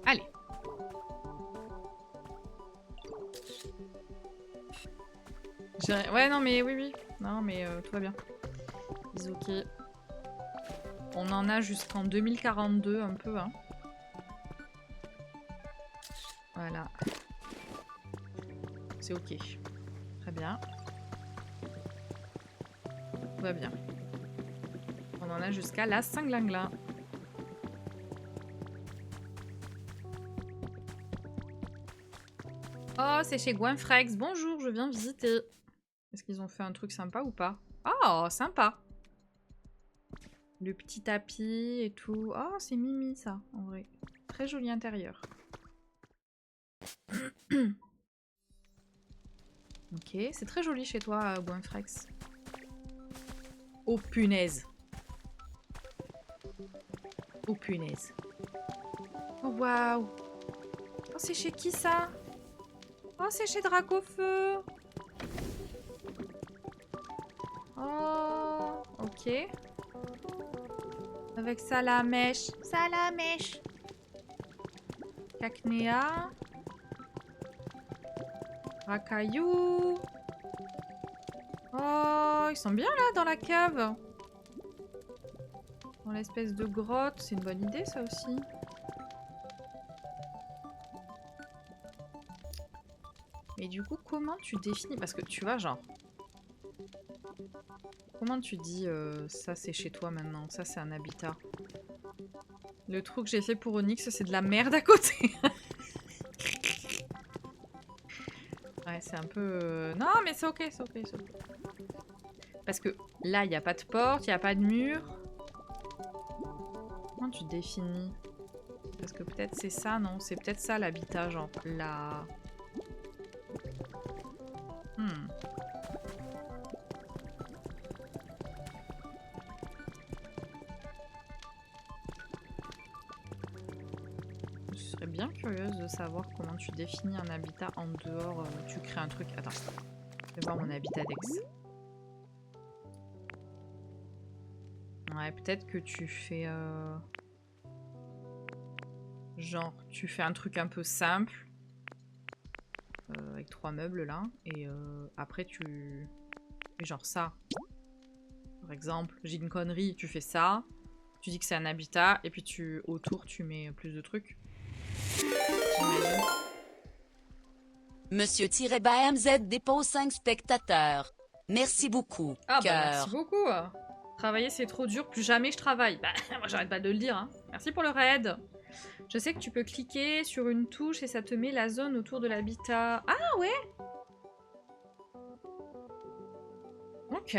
Allez. Ouais, non, mais oui. Non, mais tout va bien. Ok. On en a jusqu'en 2042 un peu, hein. Voilà. C'est ok. Très bien. Tout va bien. On en a jusqu'à la Saint-Glingla. Oh, c'est chez Gwenfrex. Bonjour, je viens visiter. Est-ce qu'ils ont fait un truc sympa ou pas? Oh, sympa. Le petit tapis et tout. Oh, c'est mimi ça, en vrai. Très joli intérieur. Ok, c'est très joli chez toi, Gwenfrex. Oh punaise. Oh punaise. Oh waouh. Oh, c'est chez qui ça? Oh, c'est chez Dracofeu. Oh, ok. Avec Salamèche. Salamèche. Cacnéa. Racaillou. Oh, ils sont bien là dans la cave. Dans l'espèce de grotte, c'est une bonne idée ça aussi. Mais du coup, comment tu définis? Parce que tu vois, genre... Comment tu dis ça c'est chez toi maintenant, ça c'est un habitat? Le trou que j'ai fait pour Onyx, c'est de la merde à côté. Ouais, c'est un peu... Non, mais c'est ok, c'est ok, c'est ok. Parce que là, il n'y a pas de porte, il n'y a pas de mur. Comment tu définis? Parce que peut-être c'est ça, non? C'est peut-être ça l'habitat, genre la... Je serais bien curieuse de savoir comment tu définis un habitat en dehors. Tu crées un truc... Attends, je vais voir mon habitat d'ex. Ouais, peut-être que tu fais... Genre, tu fais un truc un peu simple. Avec 3 meubles là. Et après tu... fais genre ça. Par exemple, j'ai une connerie, tu fais ça. Tu dis que c'est un habitat. Et puis tu autour, tu mets plus de trucs. J'imagine. Monsieur-BMZ dépose 5 spectateurs. Merci beaucoup. Ah bah Cœur. merci beaucoup. Travailler c'est trop dur, plus jamais je travaille. Bah moi j'arrête pas de le dire. Hein. Merci pour le raid. Je sais que tu peux cliquer sur une touche et ça te met la zone autour de l'habitat. Ah ouais. Ok.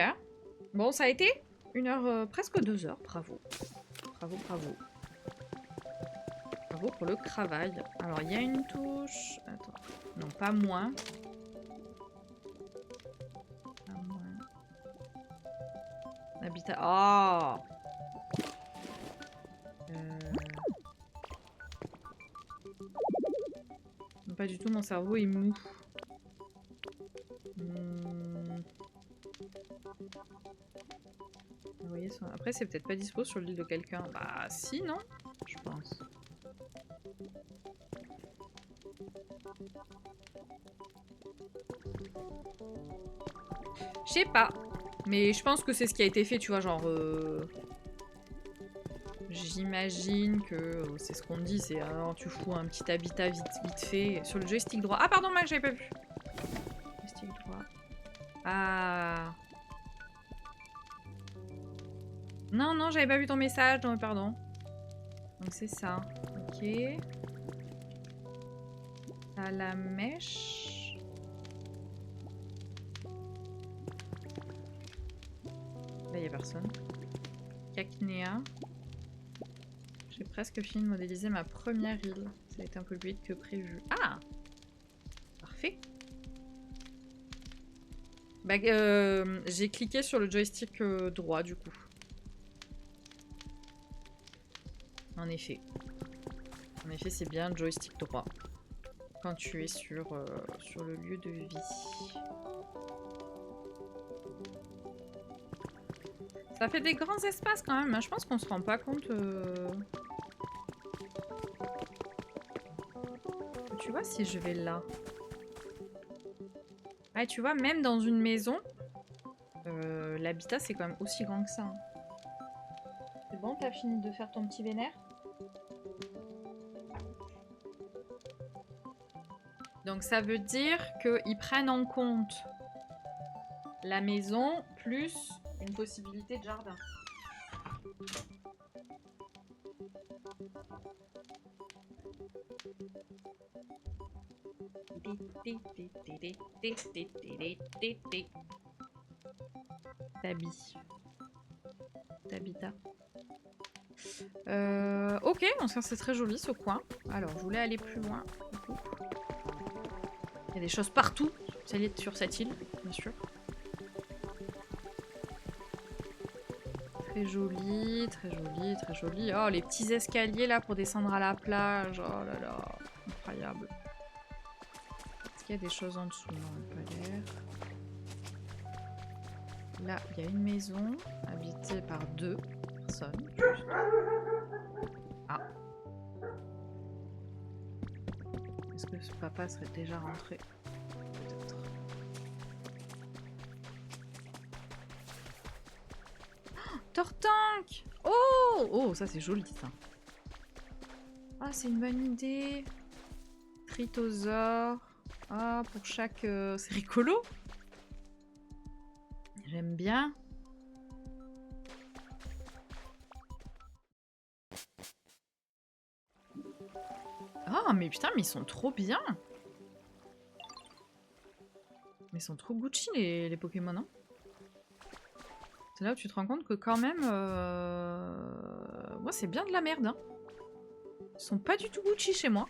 Bon ça a été 1 heure, presque 2 heures. Bravo. Bravo, bravo. Bravo pour le travail. Alors il y a une touche. Attends. Non pas moins. Habitat. Oh non, pas du tout, mon cerveau est mou. Vous voyez, après, c'est peut-être pas dispo sur l'île de quelqu'un. Bah, si, non? Je pense. Je sais pas. Mais je pense que c'est ce qui a été fait, tu vois, genre... J'imagine que c'est ce qu'on dit, c'est alors tu fous un petit habitat vite fait sur le joystick droit. Ah pardon, Mac, j'avais pas vu. Joystick droit. Ah. Non, non, j'avais pas vu ton message, non, pardon. Donc c'est ça. Ok. T'as la mèche. Là, il y a personne. Cacnéa. J'ai presque fini de modéliser ma première île. Ça a été un peu plus vite que prévu. Ah! Parfait. Bah, j'ai cliqué sur le joystick droit, du coup. En effet. En effet, c'est bien joystick droit. Quand tu es sur le lieu de vie. Ça fait des grands espaces quand même. Hein. Je pense qu'on se rend pas compte... Tu vois, si je vais là. Ah, tu vois, même dans une maison, l'habitat, c'est quand même aussi grand que ça. Hein. C'est bon, t'as fini de faire ton petit vénère? Donc ça veut dire qu'ils prennent en compte la maison plus une possibilité de jardin. T'habitat. Ok, donc ça c'est très joli ce coin. Alors, je voulais aller plus loin. Il y a des choses partout sur cette île, bien sûr. Très joli, très joli, très joli. Oh, les petits escaliers là pour descendre à la plage. Oh là là, incroyable. Est-ce qu'il y a des choses en dessous? Non, pas l'air. Là, il y a une maison habitée par 2 personnes. Juste. Ah. Est-ce que ce papa serait déjà rentré? Peut-être. Oh, Tortank! Oh! oh, ça c'est joli ça. Ah, c'est une bonne idée. Tritosaure. Ah, pour chaque... C'est rigolo. J'aime bien. Ah, mais putain, mais ils sont trop bien. Ils sont trop Gucci les Pokémon, hein. C'est là où tu te rends compte que quand même... Moi, c'est bien de la merde, hein. Ils sont pas du tout Gucci chez moi.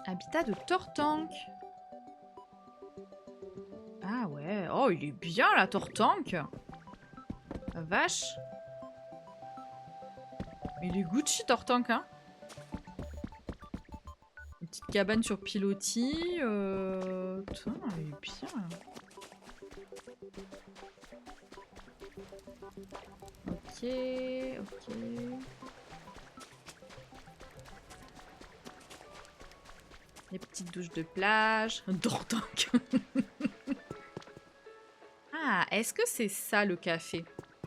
Habitat de Tortank. Ah ouais. Oh, il est bien, la Tortank. La vache. Il est Gucci, Tortank, hein. Une petite cabane sur pilotis. Putain, il est bien. Ok. Les petites douches de plage. Tortank. Ah, est-ce que c'est ça le café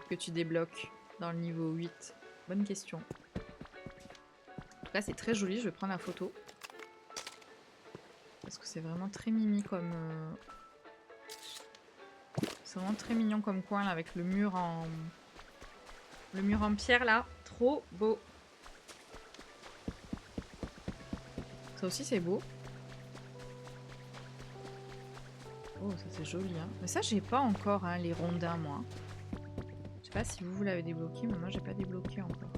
que tu débloques dans le niveau 8? Bonne question. En tout cas, c'est très joli. Je vais prendre la photo. Parce que c'est vraiment très mimi comme... C'est vraiment très mignon comme coin là, avec le mur en... Le mur en pierre là. Trop beau. Ça aussi c'est beau. Oh, ça c'est joli, hein. Mais ça j'ai pas encore, hein, les rondins moi. Je sais pas si vous l'avez débloqué, mais moi j'ai pas débloqué encore.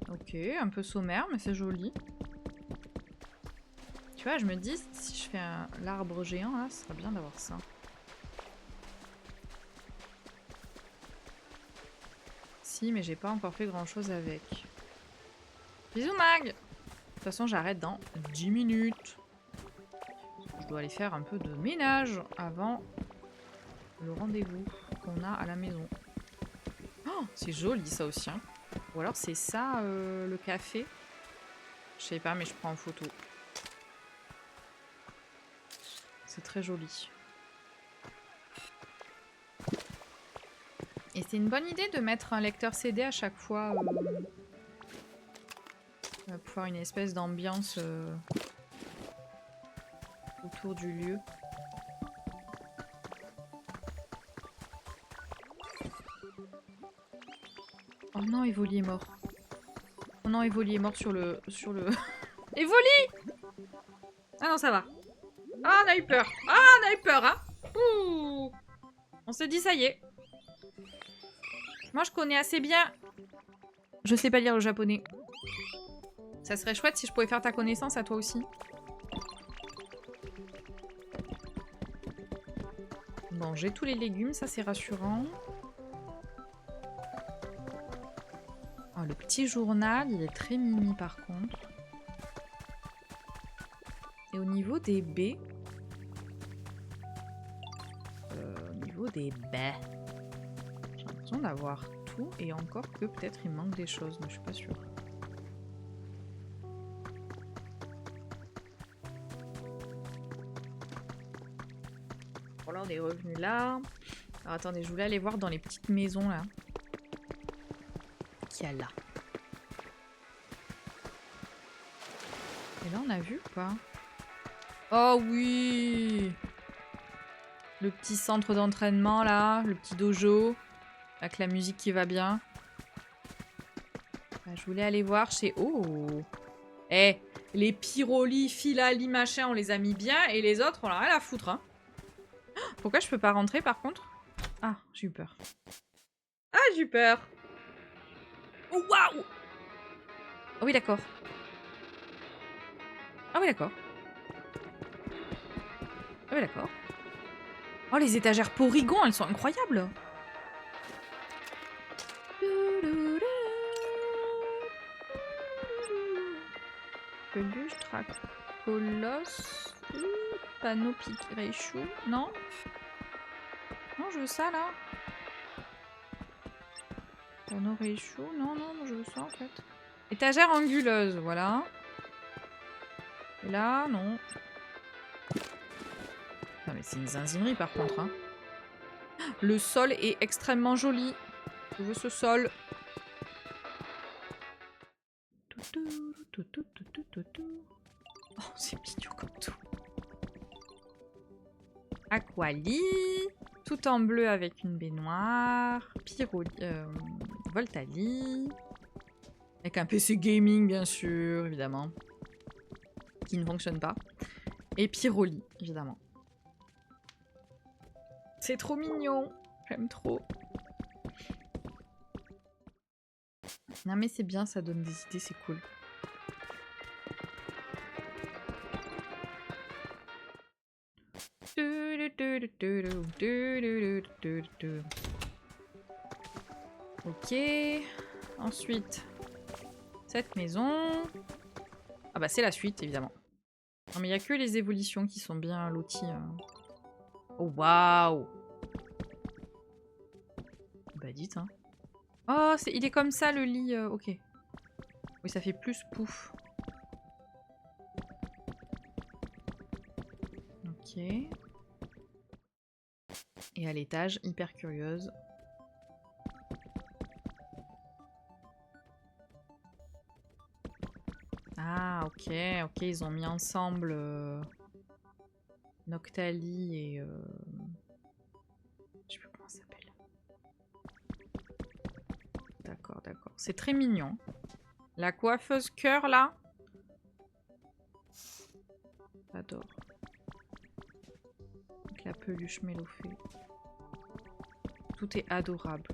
Ok, un peu sommaire, mais c'est joli. Tu vois, je me dis, si je fais l'arbre géant, là, ce serait bien d'avoir ça. Si, mais j'ai pas encore fait grand chose avec. Bisous Mag! De toute façon, j'arrête dans 10 minutes. Je dois aller faire un peu de ménage avant le rendez-vous qu'on a à la maison. Oh, c'est joli ça aussi, hein. Ou alors c'est ça le café. Je sais pas, mais je prends en photo. C'est très joli. Et c'est une bonne idée de mettre un lecteur CD à chaque fois pour faire une espèce d'ambiance autour du lieu. Oh non, Evoli est mort. Oh non, Evoli est mort sur le... Evoli! Ah non, ça va. Ah, on a eu peur. Ah, on a eu peur, hein. Ouh. On s'est dit, ça y est. Moi, je connais assez bien. Je sais pas lire le japonais. Ça serait chouette si je pouvais faire ta connaissance à toi aussi. Bon, j'ai tous les légumes, ça c'est rassurant. Oh, le petit journal, il est très mimi par contre. Et au niveau des baies... au niveau des baies... J'ai l'impression d'avoir tout et encore que peut-être il manque des choses, mais je suis pas sûre. Bon là on est revenu là. Alors attendez, je voulais aller voir dans les petites maisons là. Qu'il y a là. Et là on a vu ou pas? Oh oui! Le petit centre d'entraînement là, le petit dojo. Avec la musique qui va bien. Bah, je voulais aller voir chez... Oh! Eh, les Pyroli, Filali, machin, on les a mis bien. Et les autres, on a rien à foutre. Hein. Pourquoi je peux pas rentrer par contre? Ah, j'ai eu peur. Ah, j'ai eu peur. Oh, waouh! Oh oui, d'accord. Ah oui, d'accord. Ah oui, d'accord. Oh, les étagères Porygon, elles sont incroyables. Peluche, Dracolos, panneau Reichou. Non? Non, je veux ça là. Panneau Reichou. Non, non, moi je veux ça en fait. Étagère anguleuse, voilà. Et là, non. mais c'est une zinzinerie par contre. Hein. Le sol est extrêmement joli. Je veux ce sol. Oh, c'est mignon comme tout. Aquali. Tout en bleu avec une baignoire. Voltali. Avec un PC gaming, bien sûr, évidemment. Qui ne fonctionne pas. Et Pyroli, évidemment. C'est trop mignon. J'aime trop. Non mais c'est bien, ça donne des idées, c'est cool. Ok. Ensuite, cette maison. Ah bah c'est la suite, évidemment. Non mais il n'y a que les évolutions qui sont bien loties. Oh waouh. Bah dites hein. Oh, il est comme ça le lit, ok. Oui, ça fait plus pouf. Ok. Et à l'étage, hyper curieuse. Ah, ok, ok, ils ont mis ensemble Noctali et... je sais plus comment ça s'appelle. D'accord, d'accord. C'est très mignon. La coiffeuse cœur, là. J'adore. Avec la peluche mélophée. Tout est adorable.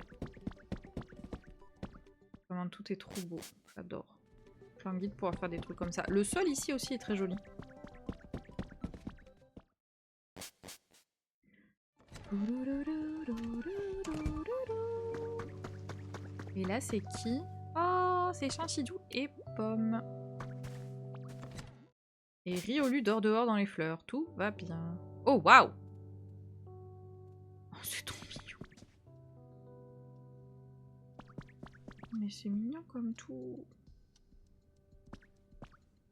Vraiment, tout est trop beau. J'adore. J'ai envie de pouvoir faire des trucs comme ça. Le sol ici aussi est très joli. Et là, c'est qui? Oh, c'est Chanchidou et Pomme. Et Riolu dort dehors dans les fleurs. Tout va bien. Oh, waouh! Oh, c'est trop mignon. Mais c'est mignon comme tout.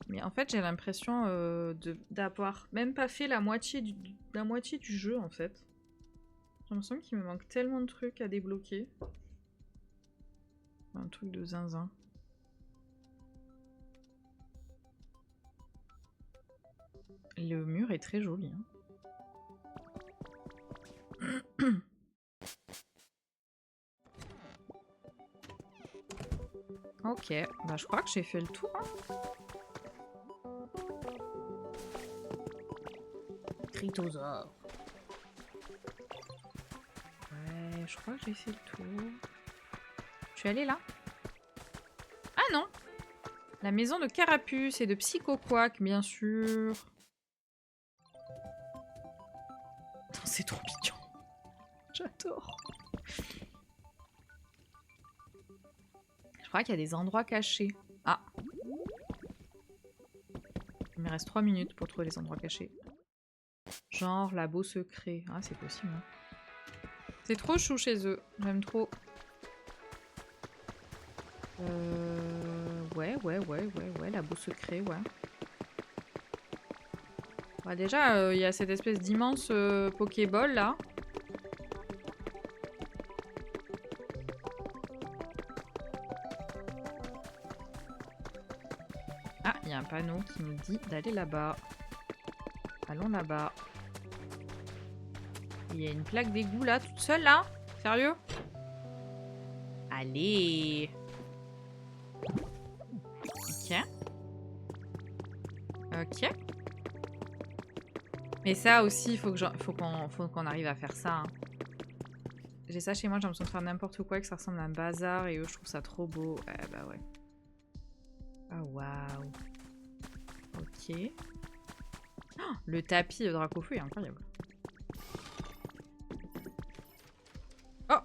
Mais en fait, j'ai l'impression d'avoir même pas fait la moitié du jeu, en fait. J'ai l'impression qu'il me manque tellement de trucs à débloquer. Un truc de zinzin. Le mur est très joli. Hein. Ok, bah je crois que j'ai fait le tour. Hein. Critosaure. Ouais, je crois que j'ai fait le tour. Je suis allée là? Ah non! La maison de Carapuce et de Psychoquack, bien sûr. C'est trop mignon. J'adore. Je crois qu'il y a des endroits cachés. Ah. Il me reste 3 minutes pour trouver les endroits cachés. Genre labo secret. Ah, c'est possible. Hein. C'est trop chou chez eux. J'aime trop. Ouais, labo secret, ouais. Bah déjà, il y a cette espèce d'immense Pokéball, là. Ah, il y a un panneau qui nous dit d'aller là-bas. Allons là-bas. Il y a une plaque d'égout, là, toute seule, là? Sérieux? Allez! Ok. Ok. Mais ça aussi, faut qu'on arrive à faire ça. Hein. J'ai ça chez moi, j'ai l'impression de faire n'importe quoi, que ça ressemble à un bazar, et eux, je trouve ça trop beau. Ouais, bah ouais. Ah, waouh. Ok. Oh, le tapis Dracofeu est incroyable. Oh!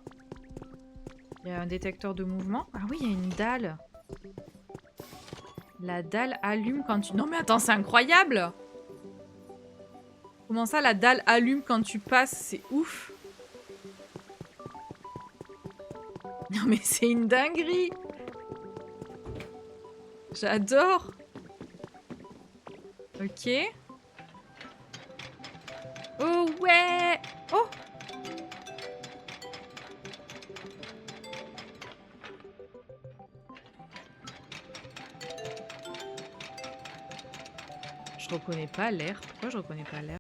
Il y a un détecteur de mouvement. Ah oui, il y a une dalle. La dalle allume quand tu... Non mais attends, c'est incroyable! Comment ça, la dalle allume quand tu passes? C'est ouf! Non mais c'est une dinguerie! J'adore! Ok. Oh ouais. Oh. Je reconnais pas l'air. Pourquoi je reconnais pas l'air?